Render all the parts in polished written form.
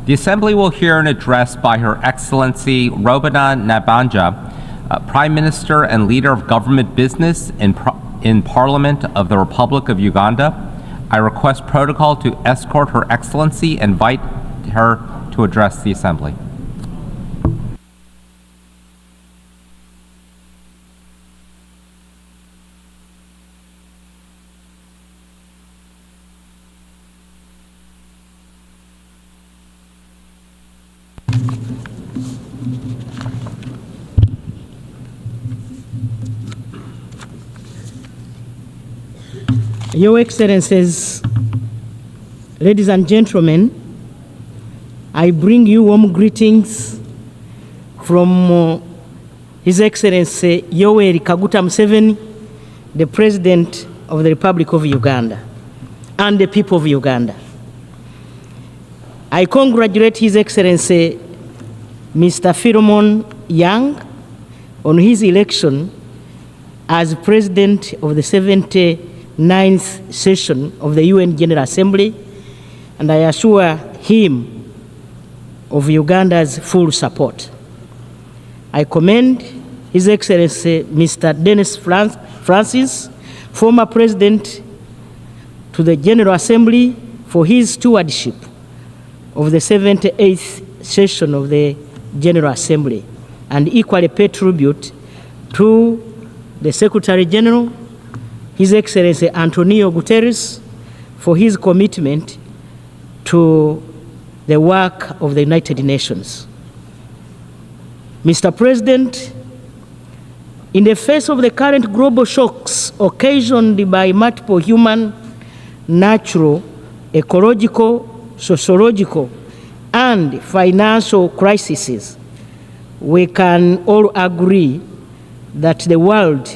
The Assembly will hear an address by Her Excellency Robina Nabanja, Prime Minister and Leader of Government Business in Parliament of the Republic of Uganda. I request protocol to escort Her Excellency and invite her to address the Assembly. Your Excellencies, ladies and gentlemen, I bring you warm greetings from His Excellency Yoweri Kaguta Museveni, the President of the Republic of Uganda, and the people of Uganda. I congratulate His Excellency Mr. Philemon Yang on his election as President of the 79th session of the UN General Assembly, and I assure him of Uganda's full support. I commend His Excellency Mr. Dennis Francis, former President to the General Assembly, for his stewardship of the 78th session of the General Assembly, and equally pay tribute to the Secretary General, His Excellency Antonio Guterres, for his commitment to the work of the United Nations. Mr. President, in the face of the current global shocks occasioned by multiple human, natural, ecological, sociological, and financial crises, we can all agree that the world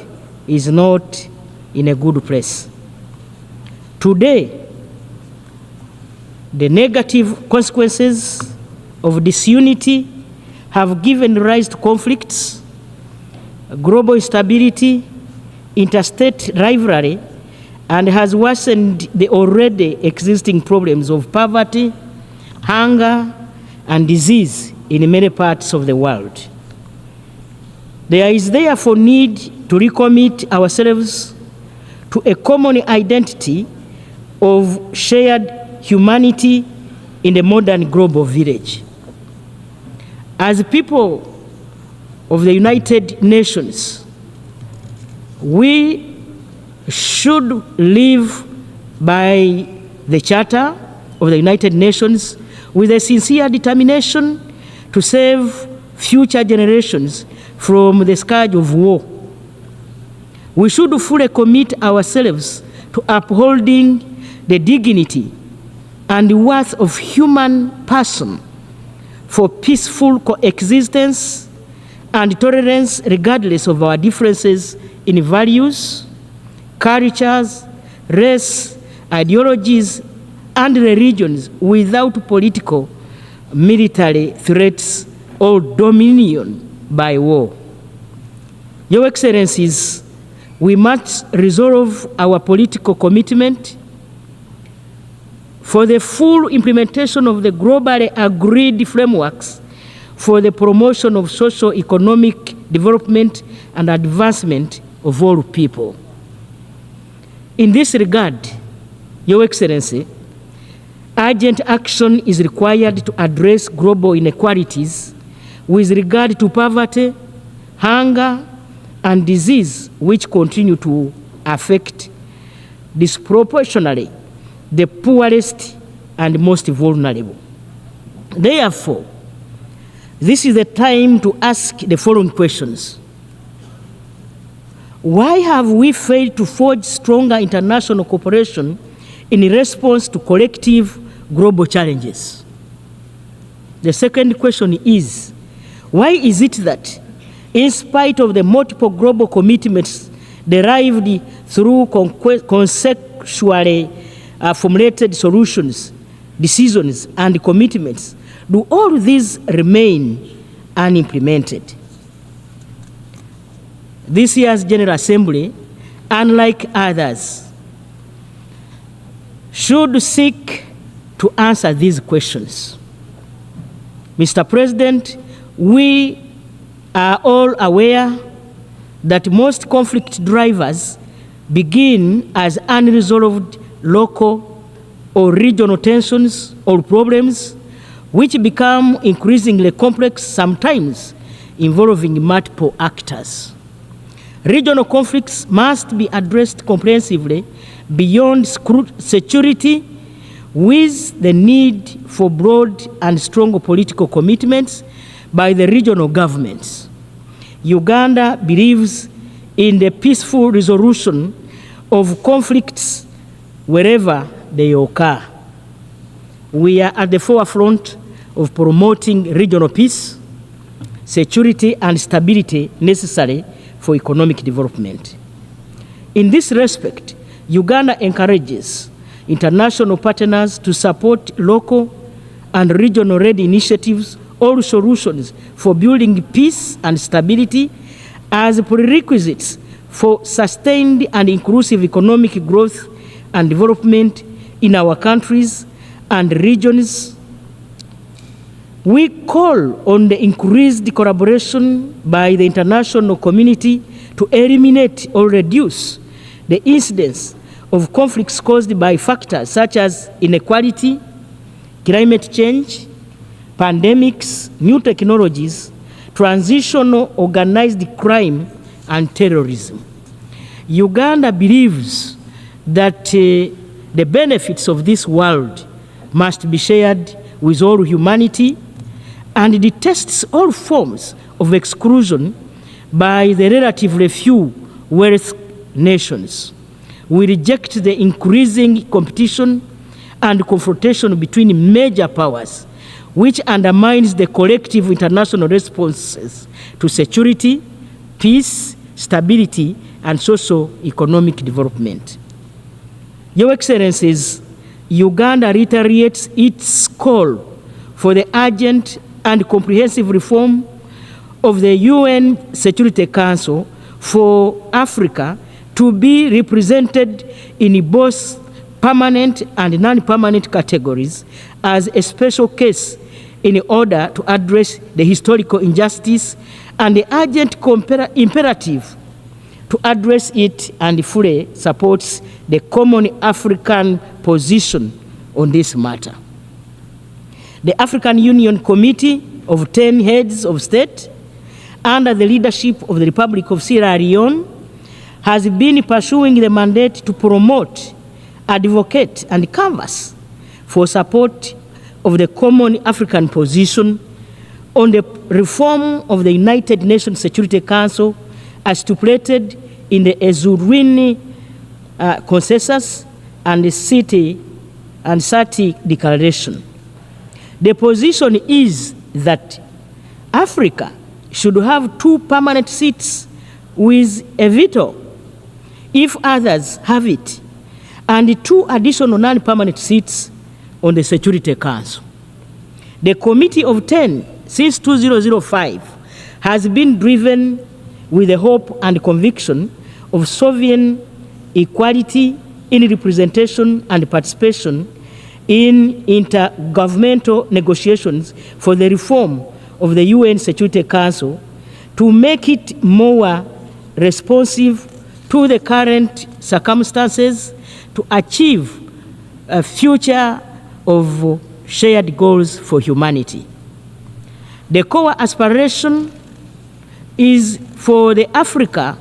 is not in a good place. Today, the negative consequences of disunity have given rise to conflicts, global instability, interstate rivalry, and has worsened the already existing problems of poverty, hunger, and disease in many parts of the world. There is therefore need to recommit ourselves to a common identity of shared humanity in the modern global village. As people of the United Nations, we should live by the Charter of the United Nations with a sincere determination to save future generations from the scourge of war. We should fully commit ourselves to upholding the dignity and worth of human person for peaceful coexistence and tolerance regardless of our differences in values, cultures, race, ideologies, and religions without political, military threats or dominion by war. Your Excellencies, we must resolve our political commitment for the full implementation of the globally agreed frameworks for the promotion of socio-economic development and advancement of all people. In this regard, Your Excellency, urgent action is required to address global inequalities with regard to poverty, hunger, and disease, which continue to affect disproportionately the poorest and most vulnerable. Therefore, this is the time to ask the following questions. Why have we failed to forge stronger international cooperation in response to collective global challenges? The second question is, why is it that, in spite of the multiple global commitments derived through conceptually formulated solutions, decisions, and commitments, do all these remain unimplemented? This year's General Assembly, unlike others, should seek to answer these questions. Mr. President, we are all aware that most conflict drivers begin as unresolved local or regional tensions or problems, which become increasingly complex, sometimes involving multiple actors. Regional conflicts must be addressed comprehensively beyond security, with the need for broad and strong political commitments by the regional governments. Uganda believes in the peaceful resolution of conflicts wherever they occur. We are at the forefront of promoting regional peace, security, and stability necessary for economic development. In this respect, Uganda encourages international partners to support local and regional-led initiatives or solutions for building peace and stability as prerequisites for sustained and inclusive economic growth and development in our countries and regions. We call on the increased collaboration by the international community to eliminate or reduce the incidence of conflicts caused by factors such as inequality, climate change, pandemics, new technologies, transitional organized crime, and terrorism. Uganda believes that the benefits of this world must be shared with all humanity and detests all forms of exclusion by the relatively few wealthy nations. We reject the increasing competition and confrontation between major powers, which undermines the collective international responses to security, peace, stability, and socio-economic development. Your Excellencies, Uganda reiterates its call for the urgent and comprehensive reform of the UN Security Council for Africa to be represented in both permanent and non-permanent categories as a special case in order to address the historical injustice and the urgent imperative to address it, and fully supports the common African position on this matter. The African Union Committee of 10 heads of state under the leadership of the Republic of Sierra Leone has been pursuing the mandate to promote, advocate, and canvass for support of the common African position on the reform of the United Nations Security Council as stipulated in the Ezurini Consensus and the Sati Declaration. The position is that Africa should have 2 permanent seats with a veto if others have it, and 2 additional non-permanent seats on the Security Council. The Committee of 10 since 2005 has been driven with the hope and conviction of sovereign equality in representation and participation in intergovernmental negotiations for the reform of the UN Security Council to make it more responsive to the current circumstances to achieve a future of shared goals for humanity. The core aspiration is for Africa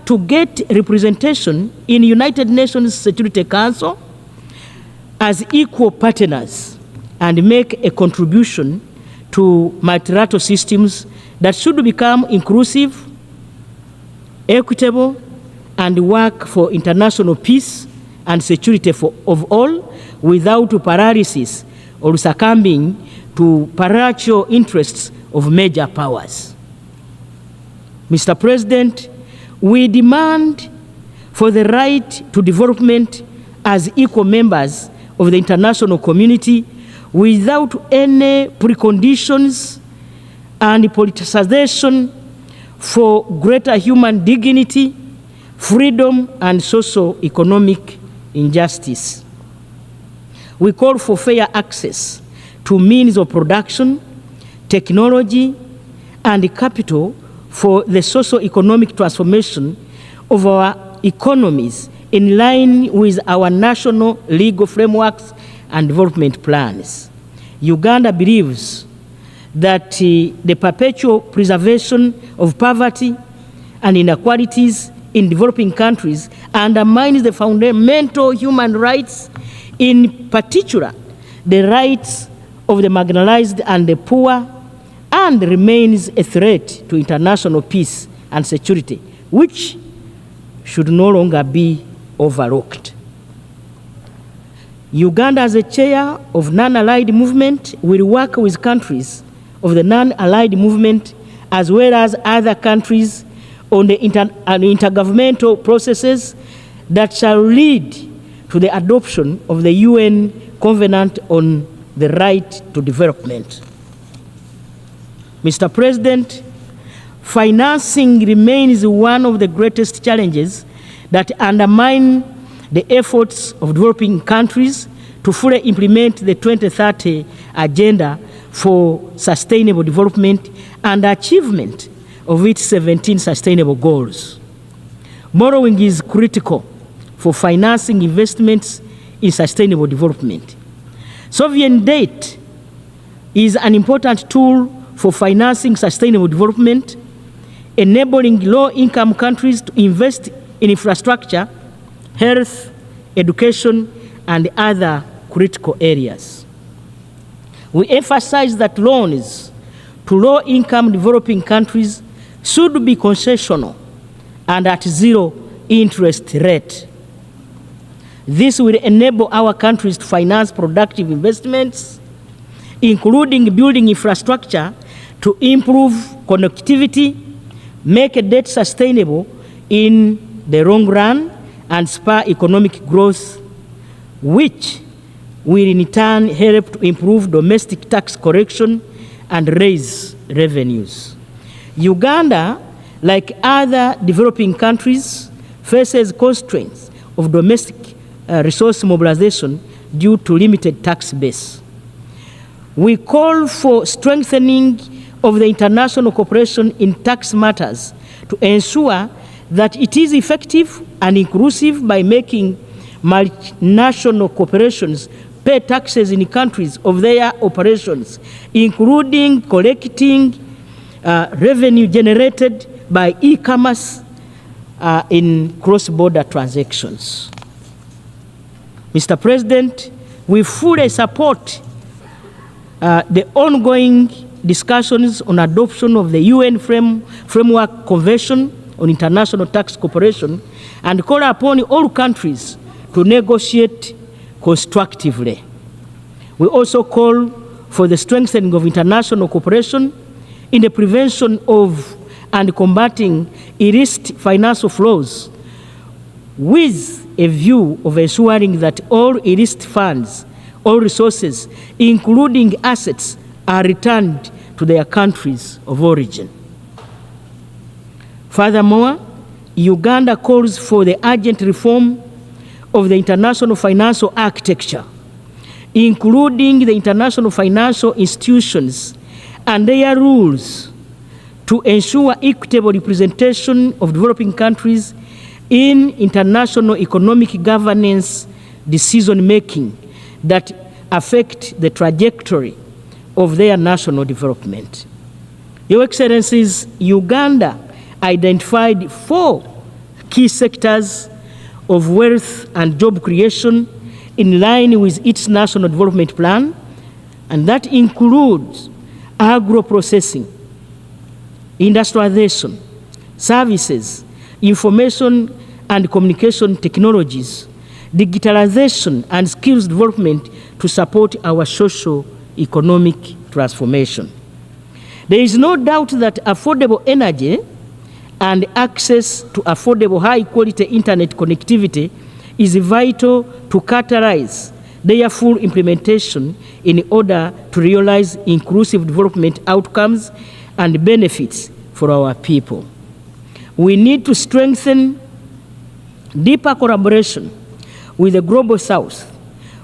to get representation in United Nations Security Council as equal partners and make a contribution to multilateral systems that should become inclusive, equitable, and work for international peace and security of all without paralysis or succumbing to parochial interests of major powers. Mr. President, we demand for the right to development as equal members of the international community without any preconditions and politicization, for greater human dignity, freedom, and socio-economic injustice. We call for fair access to means of production, technology, and capital for the socio-economic transformation of our economies in line with our national legal frameworks and development plans. Uganda believes that the perpetual preservation of poverty and inequalities in developing countries undermines the fundamental human rights, in particular the rights of the marginalized and the poor, and remains a threat to international peace and security, which should no longer be overlooked. Uganda, as a chair of non-allied movement, will work with countries of the non-allied movement as well as other countries on the intergovernmental processes that shall lead to the adoption of the UN Covenant on the Right to Development. Mr. President, financing remains one of the greatest challenges that undermine the efforts of developing countries to fully implement the 2030 Agenda for Sustainable Development and achievement of its 17 sustainable goals. Borrowing is critical for financing investments in sustainable development. Sovereign debt is an important tool for financing sustainable development, enabling low-income countries to invest in infrastructure, health, education, and other critical areas. We emphasize that loans to low-income developing countries should be concessional and at zero interest rate. This will enable our countries to finance productive investments, including building infrastructure to improve connectivity, make debt sustainable in the long run, and spur economic growth, which will in turn help to improve domestic tax collection and raise revenues. Uganda, like other developing countries, faces constraints of domestic resource mobilization due to limited tax base. We call for strengthening of the international cooperation in tax matters to ensure that it is effective and inclusive by making multinational corporations pay taxes in countries of their operations, including collecting revenue generated by e-commerce in cross-border transactions. Mr. President, we fully support the ongoing discussions on adoption of the UN Framework Convention on International Tax Cooperation and call upon all countries to negotiate constructively. We also call for the strengthening of international cooperation in the prevention of and combating illicit financial flows, with a view of ensuring that all illicit funds, all resources, including assets, are returned to their countries of origin. Furthermore, Uganda calls for the urgent reform of the international financial architecture, including the international financial institutions and their rules, to ensure equitable representation of developing countries in international economic governance decision-making that affect the trajectory of their national development. Your Excellencies, Uganda identified 4 key sectors of wealth and job creation in line with its national development plan, and that includes agro-processing, industrialization, services, information and communication technologies, digitalization, and skills development to support our socio-economic transformation. There is no doubt that affordable energy and access to affordable high-quality internet connectivity is vital to catalyze their full implementation in order to realize inclusive development outcomes and benefits for our people. We need to strengthen deeper collaboration with the Global South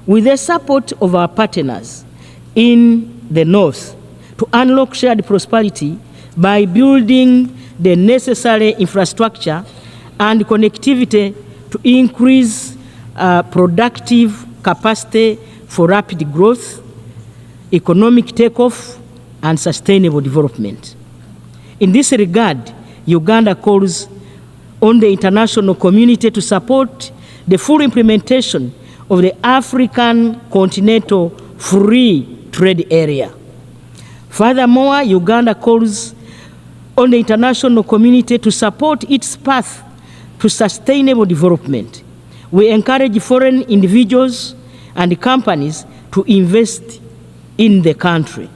with the support of our partners in the north to unlock shared prosperity by building the necessary infrastructure and connectivity to increase productive capacity for rapid growth, economic takeoff, and sustainable development. In this regard, Uganda calls on the international community to support the full implementation of the African Continental Free Trade Area. Furthermore, Uganda calls on the international community to support its path to sustainable development. We encourage foreign individuals and companies to invest in the country.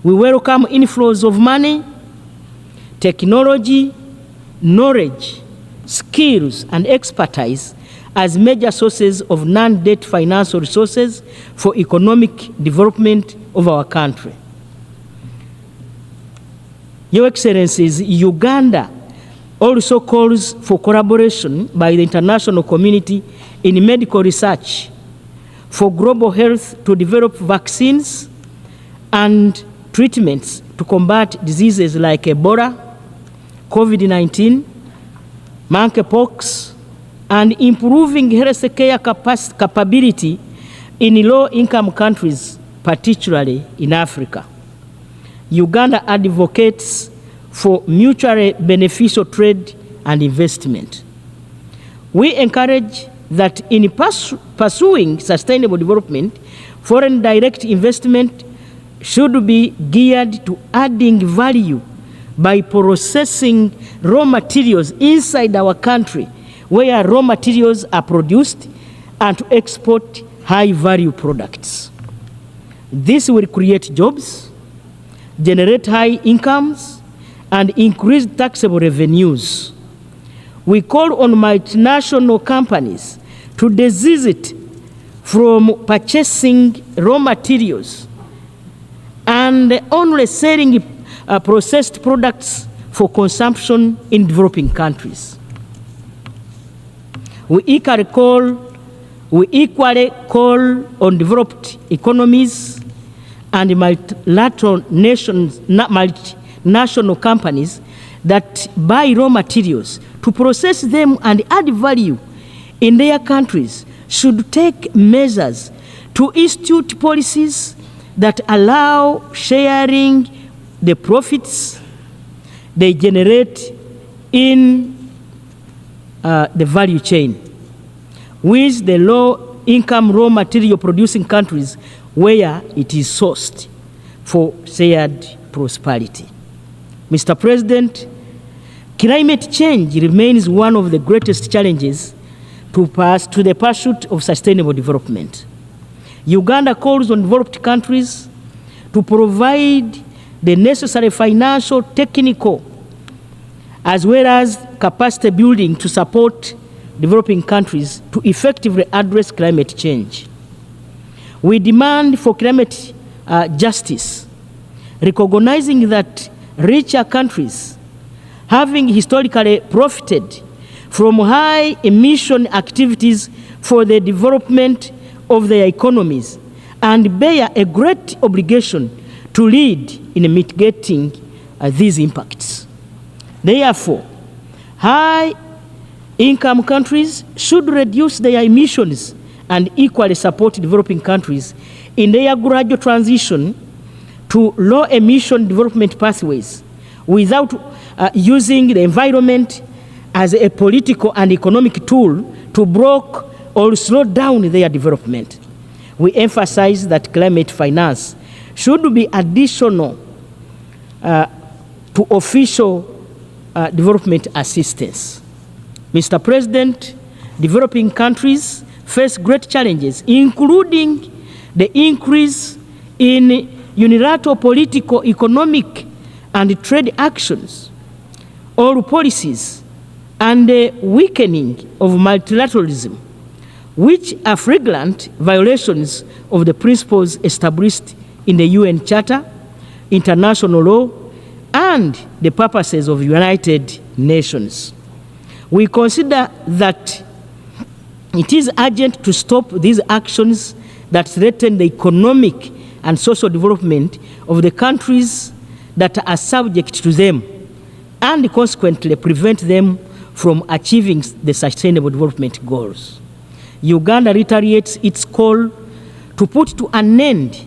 We welcome inflows of money, technology, knowledge, skills, and expertise as major sources of non-debt financial resources for economic development of our country. Your Excellencies, Uganda also calls for collaboration by the international community in medical research for global health to develop vaccines and treatments to combat diseases like Ebola, COVID-19, monkeypox, and improving healthcare capability in low-income countries, particularly in Africa. Uganda advocates for mutually beneficial trade and investment. We encourage that in pursuing sustainable development, foreign direct investment should be geared to adding value by processing raw materials inside our country, where raw materials are produced, and to export high-value products. This will create jobs, generate high incomes, and increase taxable revenues. We call on multinational companies to desist from purchasing raw materials and only selling processed products for consumption in developing countries. We equally call on developed economies and multilateral multinational companies that buy raw materials to process them and add value in their countries should take measures to institute policies that allow sharing the profits they generate in the value chain with the low-income raw material producing countries where it is sourced for shared prosperity. Mr. President, climate change remains one of the greatest challenges to the pursuit of sustainable development. Uganda calls on developed countries to provide the necessary financial, technical, as well as capacity building to support developing countries to effectively address climate change. We demand for climate justice, recognizing that richer countries, having historically profited from high emission activities for the development of their economies, and bear a great obligation to lead in mitigating these impacts. Therefore, high-income countries should reduce their emissions and equally support developing countries in their gradual transition to low-emission development pathways without using the environment as a political and economic tool to block or slow down their development. We emphasize that climate finance should be additional to official development assistance. Mr. President, developing countries face great challenges, including the increase in unilateral political, economic, and trade actions, or policies, and the weakening of multilateralism, which are flagrant violations of the principles established in the UN Charter, international law, and the purposes of the United Nations. We consider that it is urgent to stop these actions that threaten the economic and social development of the countries that are subject to them, and consequently prevent them from achieving the Sustainable Development Goals. Uganda reiterates its call to put to an end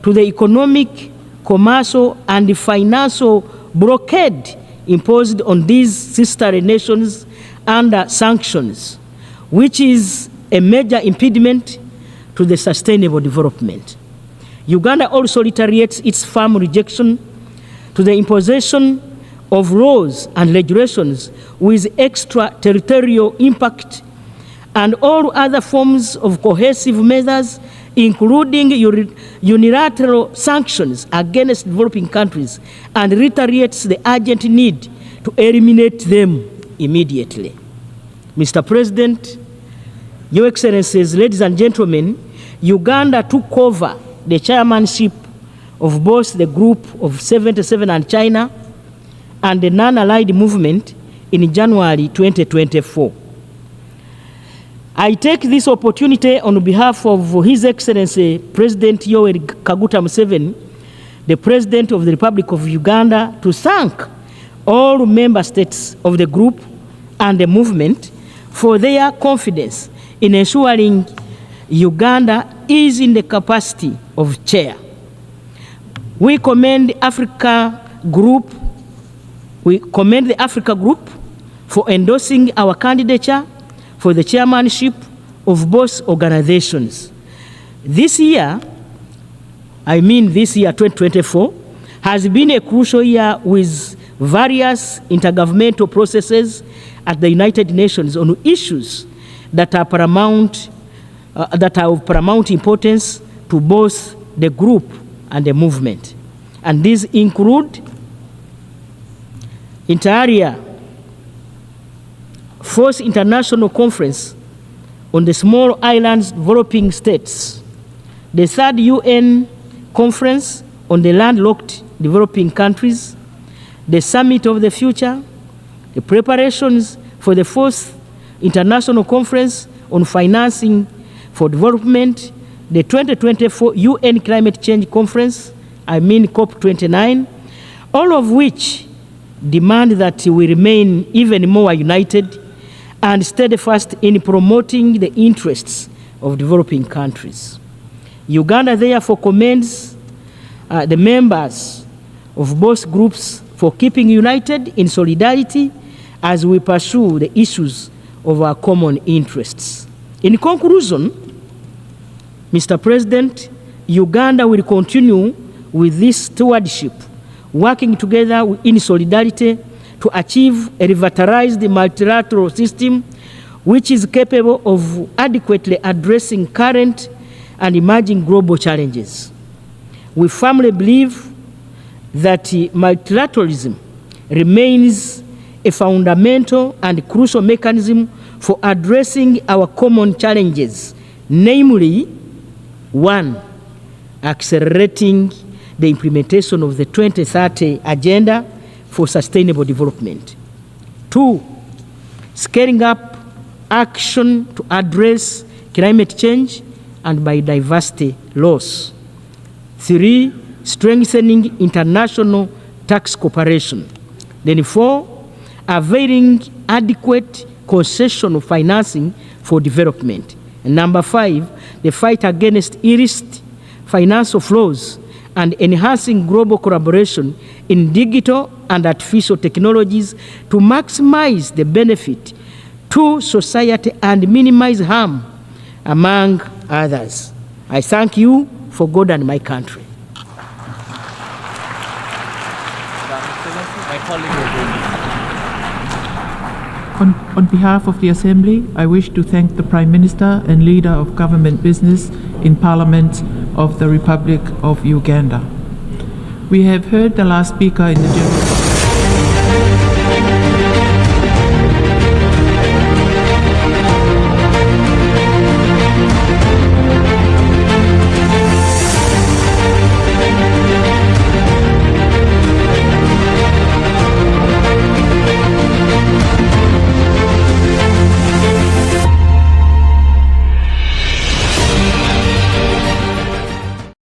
to the economic, commercial, and financial blockade imposed on these sister nations under sanctions, which is a major impediment to the sustainable development. Uganda also reiterates its firm rejection to the imposition of laws and regulations with extraterritorial impact and all other forms of coercive measures, including unilateral sanctions against developing countries, and reiterates the urgent need to eliminate them immediately. Mr. President, Your Excellencies, ladies and gentlemen, Uganda took over the chairmanship of both the Group of 77 and China and the Non-Allied Movement in January 2024. I take this opportunity on behalf of His Excellency President Yoweri Kaguta Museveni, the President of the Republic of Uganda, to thank all member states of the group and the movement for their confidence in ensuring Uganda is in the capacity of chair. We commend the Africa Group for endorsing our candidature for the chairmanship of both organizations. This year 2024, has been a crucial year with various intergovernmental processes at the United Nations on issues that are of paramount importance to both the group and the movement. And these include inter alia Fourth International Conference on the Small Islands Developing States, the Third UN Conference on the Landlocked Developing Countries, the Summit of the Future, the preparations for the Fourth International Conference on Financing for Development, the 2024 UN Climate Change Conference, COP29, all of which demand that we remain even more united and steadfast in promoting the interests of developing countries. Uganda therefore commends the members of both groups for keeping united in solidarity as we pursue the issues of our common interests. In conclusion, Mr. President, Uganda will continue with this stewardship, working together in solidarity to achieve a revitalized multilateral system which is capable of adequately addressing current and emerging global challenges. We firmly believe that multilateralism remains a fundamental and crucial mechanism for addressing our common challenges, namely, 1, accelerating the implementation of the 2030 Agenda for Sustainable Development. 2, scaling up action to address climate change and biodiversity loss. 3, strengthening international tax cooperation. Then 4, availing adequate concessional financing for development. And number 5, the fight against illicit financial flows and enhancing global collaboration in digital and artificial technologies to maximize the benefit to society and minimize harm, among others. I thank you for God and my country. On behalf of the Assembly, I wish to thank the Prime Minister and Leader of Government Business in Parliament of the Republic of Uganda. We have heard the last speaker in the